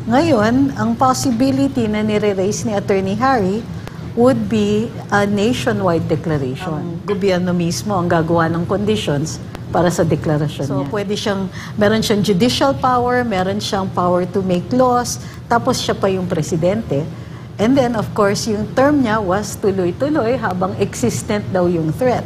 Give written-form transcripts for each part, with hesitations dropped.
Ngayon, ang possibility na nire-raise ni Attorney Harry would be a nationwide declaration. Ang gobyerno mismo ang gagawa ng conditions para sa deklarasyon niya. So, meron siyang judicial power, meron siyang power to make laws, tapos siya pa yung presidente. And then, of course, yung term niya was tuloy-tuloy habang existent daw yung threat.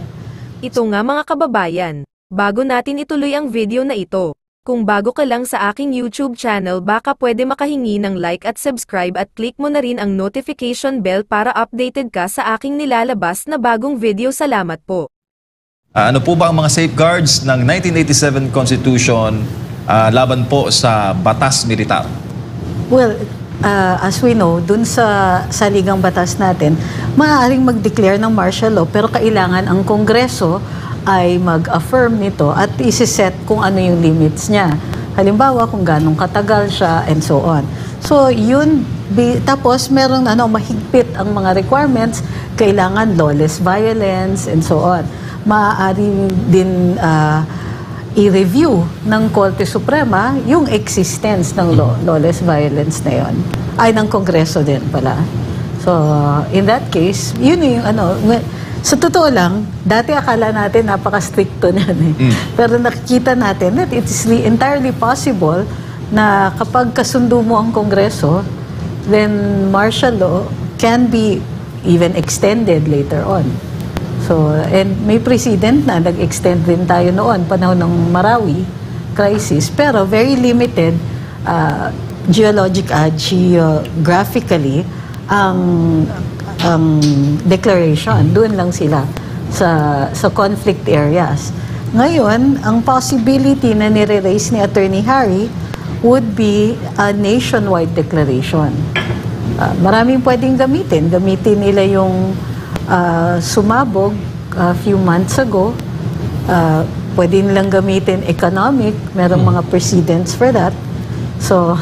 Ito nga mga kababayan, bago natin ituloy ang video na ito, kung bago ka lang sa aking YouTube channel baka pwede makahingi ng like at subscribe at click mo na rin ang notification bell para updated ka sa aking nilalabas na bagong video. Salamat po. Ano po ba ang mga safeguards ng 1987 Constitution laban po sa batas militar? Well, as we know, dun sa saligang batas natin, maaaring mag-declare ng martial law pero kailangan ang Kongreso ay mag-affirm nito at isi-set kung ano yung limits niya. Halimbawa, kung ganong katagal siya and so on. So, yun, tapos merong mahigpit ang mga requirements, kailangan lawless violence and so on. Maaari din i-review ng Korte Suprema yung existence ng lawless violence na yon. Ay, ng Kongreso din pala. So, in that case, yun yung sa totoo lang, dati akala natin napaka-stricto niyan eh. Pero nakikita natin that it is entirely possible na kapag kasundo mo ang Kongreso, then martial law can be even extended later on. So, and may precedent na nag-extend din tayo noon, panahon ng Marawi crisis, pero very limited geographically ang declaration. Doon lang sila sa conflict areas. Ngayon, ang possibility na nire-raise ni Attorney Harry would be a nationwide declaration. Maraming pwedeng gamitin. Gamitin nila yung sumabog a few months ago. Pwede nilang gamitin economic. Merong mga precedents for that. So,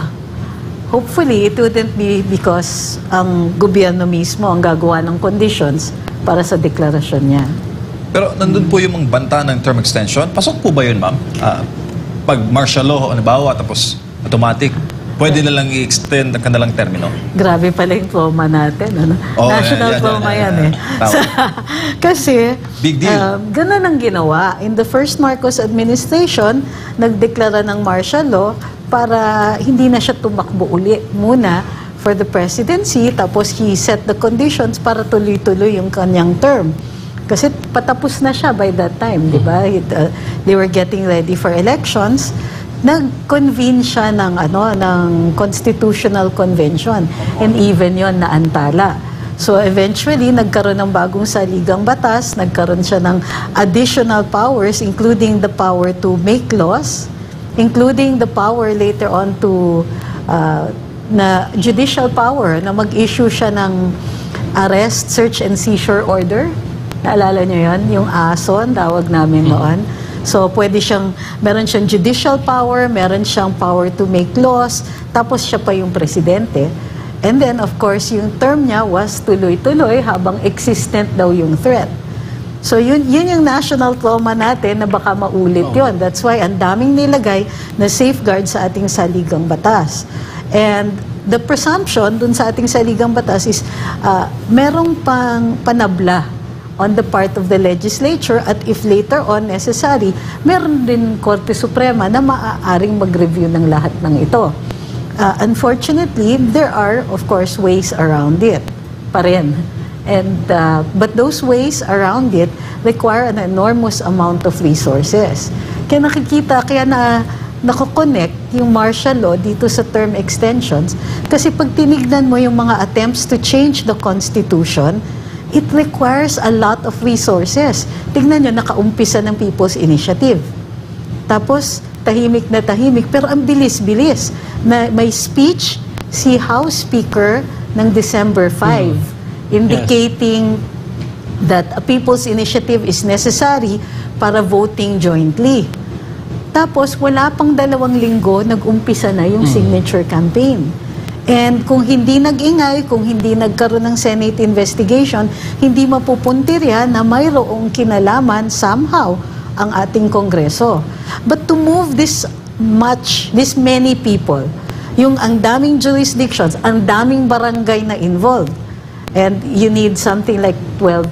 hopefully, it wouldn't be because ang gobyerno mismo ang gagawa ng conditions para sa deklarasyon niya. Pero nandun po yung mga banta ng term extension. Pasok po ba yun, ma'am? Pag martial law, halimbawa, tapos automatic, pwede na lang i-extend ang kanilang termino? Grabe pala yung trauma natin. National trauma yan eh. Kasi, big deal. Ganun ang ginawa. In the first Marcos administration, nagdeklara ng martial law para hindi na siya tumakbo uli muna for the presidency, tapos he set the conditions para tuloy-tuloy yung kanyang term. Kasi patapos na siya by that time, di ba? They were getting ready for elections. Nag-convene siya ng Constitutional Convention, and even yon naantala. So eventually, nagkaroon ng bagong saligang batas, nagkaroon siya ng additional powers, including the power to make laws, including the power later on to na judicial power na mag-issue siya ng arrest, search and seizure order. Naalala niyo yon? Yung ASON, tawag namin noon. So meron siyang judicial power, meron siyang power to make laws, tapos siya pa yung presidente. And then of course, yung term niya was tuloy-tuloy habang existent daw yung threat. So yun yung national trauma natin na baka maulit yon. That's why ang daming nilagay na safeguard sa ating saligang batas. And the presumption dun sa ating saligang batas is merong pang panabla on the part of the legislature, at if later on necessary, meron din Korte Suprema na maaaring mag-review ng lahat ng ito. Unfortunately, there are of course ways around it pa rin. And but those ways around it require an enormous amount of resources. Kaya nako-connect yung martial law dito sa term extensions, kasi pag tinignan mo yung mga attempts to change the Constitution, it requires a lot of resources. Tignan nyo, nakaumpisa ng People's Initiative. Tapos, tahimik na tahimik, pero ang bilis-bilis. May speech si House Speaker ng December 5. Indicating that a people's initiative is necessary para voting jointly. Tapos, wala pang 2 linggo, nag-umpisa na yung signature campaign. And kung hindi nag-ingay, kung hindi nagkaroon ng Senate investigation, hindi mapupuntirya na mayroong kinalaman somehow ang ating Kongreso. But to move this many people, Yung ang daming jurisdictions, ang daming barangay na involved. And you need something like 12%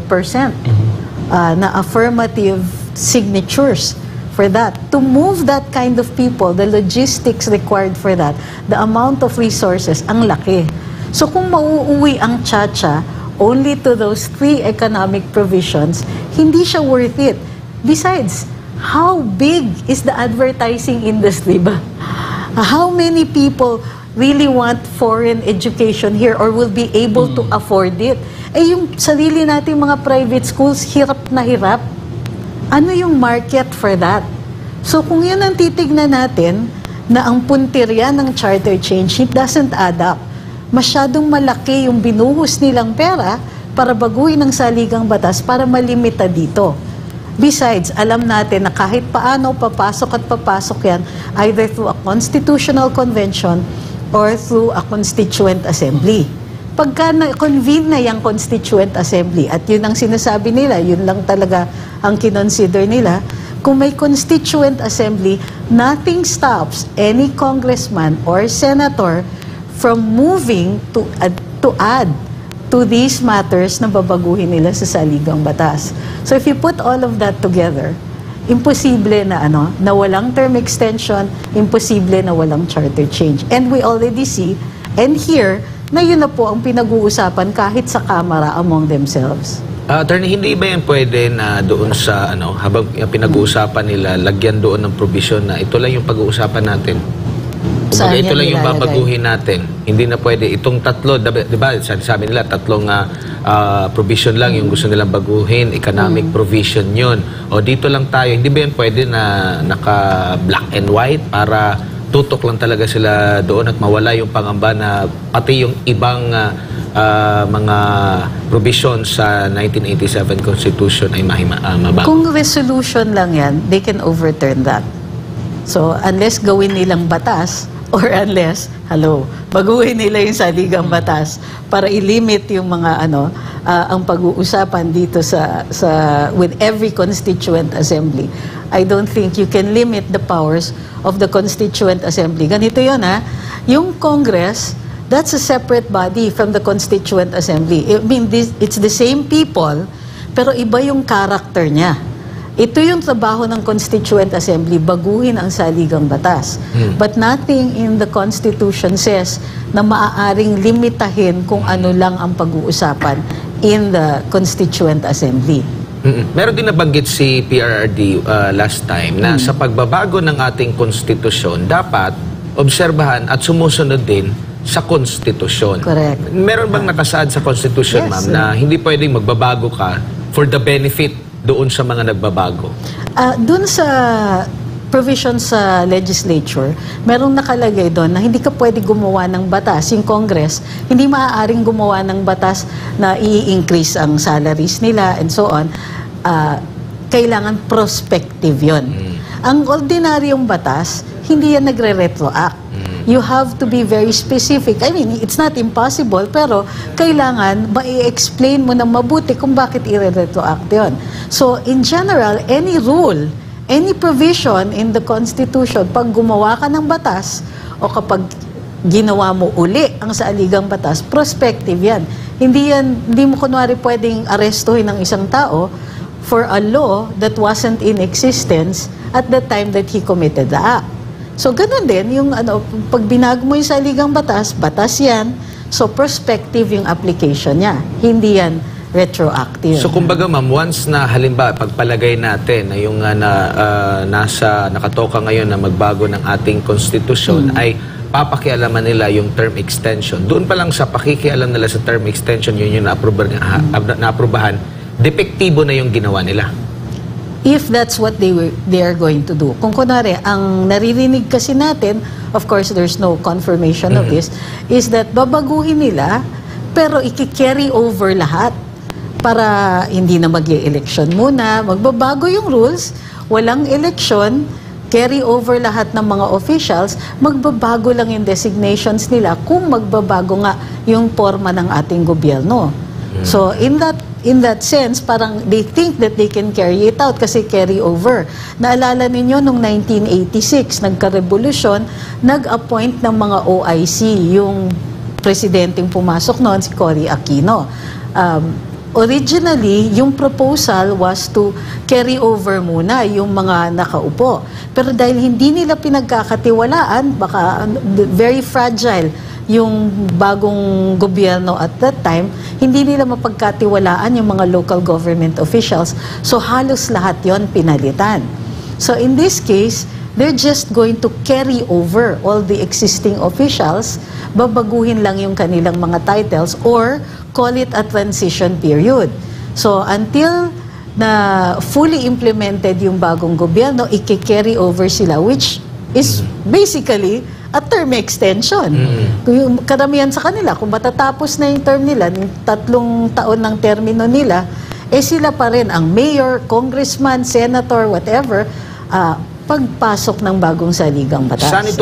na affirmative signatures for that. To move that kind of people, the logistics required for that, the amount of resources, ang laki. So kung mauuwi ang Chacha only to those 3 economic provisions, hindi siya worth it. Besides, how big is the advertising industry ba? How many people really want foreign education here or will be able to afford it? Eh yung sarili nating mga private schools, hirap na hirap. Ano yung market for that? So kung yun ang titignan natin, na ang puntirya ng charter change, it doesn't add up. Masyadong malaki yung binuhos nilang pera para baguhin ang saligang batas para malimita dito. Besides, alam natin na kahit paano papasok yan either through a constitutional convention or through a constituent assembly. Pagka na-convene na yung constituent assembly, at yun ang sinasabi nila, yun lang talaga ang kinonsider nila, kung may constituent assembly, nothing stops any congressman or senator from moving to add to these matters na babaguhin nila sa saligang batas. So if you put all of that together, imposible na na walang term extension, imposible na walang charter change. And we already see and hear na yun na po ang pinag-uusapan kahit sa Kamara among themselves. Attorney, hindi ba yan pwede na doon sa habang pinag-uusapan nila, lagyan doon ng provision na ito lang yung pag-uusapan natin? Kumbaga, ito lang yung babaguhin natin. Hindi na pwede. Itong tatlo, di ba, sabi nila, tatlong provision lang yung gusto nilang baguhin, economic provision yun. O dito lang tayo, hindi ba yan pwede na naka-black and white para tutok lang talaga sila doon at mawala yung pangamba na pati yung ibang mga provision sa 1987 Constitution ay mabago? Kung resolution lang yan, they can overturn that. So, unless gawin nilang batas, or unless, baguhin nila yung saligang batas para ilimit yung mga ang pag-uusapan dito with every constituent assembly. I don't think you can limit the powers of the constituent assembly. Ganito yun yung Congress, that's a separate body from the constituent assembly. I mean, it's the same people, pero iba yung character niya. Ito yung trabaho ng Constituent Assembly, baguhin ang saligang batas. But nothing in the Constitution says na maaaring limitahin kung ano lang ang pag-uusapan in the Constituent Assembly. Meron din nabanggit si PRRD last time na sa pagbabago ng ating konstitusyon, dapat obserbahan at sumusunod din sa konstitusyon. Correct. Meron bang nakasaad sa konstitusyon, ma'am, na hindi pwedeng magbabago ka for the benefit doon sa mga nagbabago? Doon sa provision sa legislature, merong nakalagay doon na hindi ka pwede gumawa ng batas. Yung Congress, hindi maaaring gumawa ng batas na i-increase ang salaries nila and so on. Kailangan prospective yon. Ang ordinaryong batas, hindi yan nagre-retroact. You have to be very specific. I mean, it's not impossible, pero kailangan ma-explain mo na mabuti kung bakit i-retroact yun. So, in general, any rule, any provision in the Constitution, pag gumawa ka ng batas, o kapag ginawa mo uli ang saligang batas, prospective yan. Hindi mo kunwari pwedeng arestuhin ng isang tao for a law that wasn't in existence at the time that he committed the act. So, ganun din, yung pag binago mo yung saligang batas, batas yan, so prospective yung application niya. Hindi yan retroactive. So, kumbaga, ma'am, once na halimbawa, pagpalagay natin na yung nakatoka ngayon na magbago ng ating konstitusyon ay papakialaman nila yung term extension. Doon pa lang sa pakikialam nila sa term extension, yun yung naaprubahan, depektibo na yung ginawa nila. If that's what they are going to do. Kung kunwari, ang naririnig kasi natin, of course, there's no confirmation of this, is that babaguhin nila, pero iki-carry over lahat para hindi na mag-e-election muna. Magbabago yung rules, walang election, carry over lahat ng mga officials, magbabago lang yung designations nila kung magbabago nga yung forma ng ating gobyerno. So in that sense, parang they think that they can carry it out kasi carry over. Naalala ninyo nung 1986, nagka-revolusyon, nag-appoint ng mga OIC, yung presidenteng pumasok noon, si Cory Aquino. Originally, yung proposal was to carry over muna yung mga nakaupo. Pero dahil hindi nila pinagkakatiwalaan, baka very fragile yung bagong gobyerno at that time, hindi nila mapagkatiwalaan yung mga local government officials. So halos lahat yon pinalitan. So in this case, they're just going to carry over all the existing officials, babaguhin lang yung kanilang mga titles or call it a transition period. So until na fully implemented yung bagong gobyerno, i-carry over sila, which is basically a term extension. Yung karamihan sa kanila, kung matatapos na yung term nila, yung 3 taon ng termino nila, eh sila pa rin ang mayor, congressman, senator, whatever, pagpasok ng bagong saligang batas. Saan ito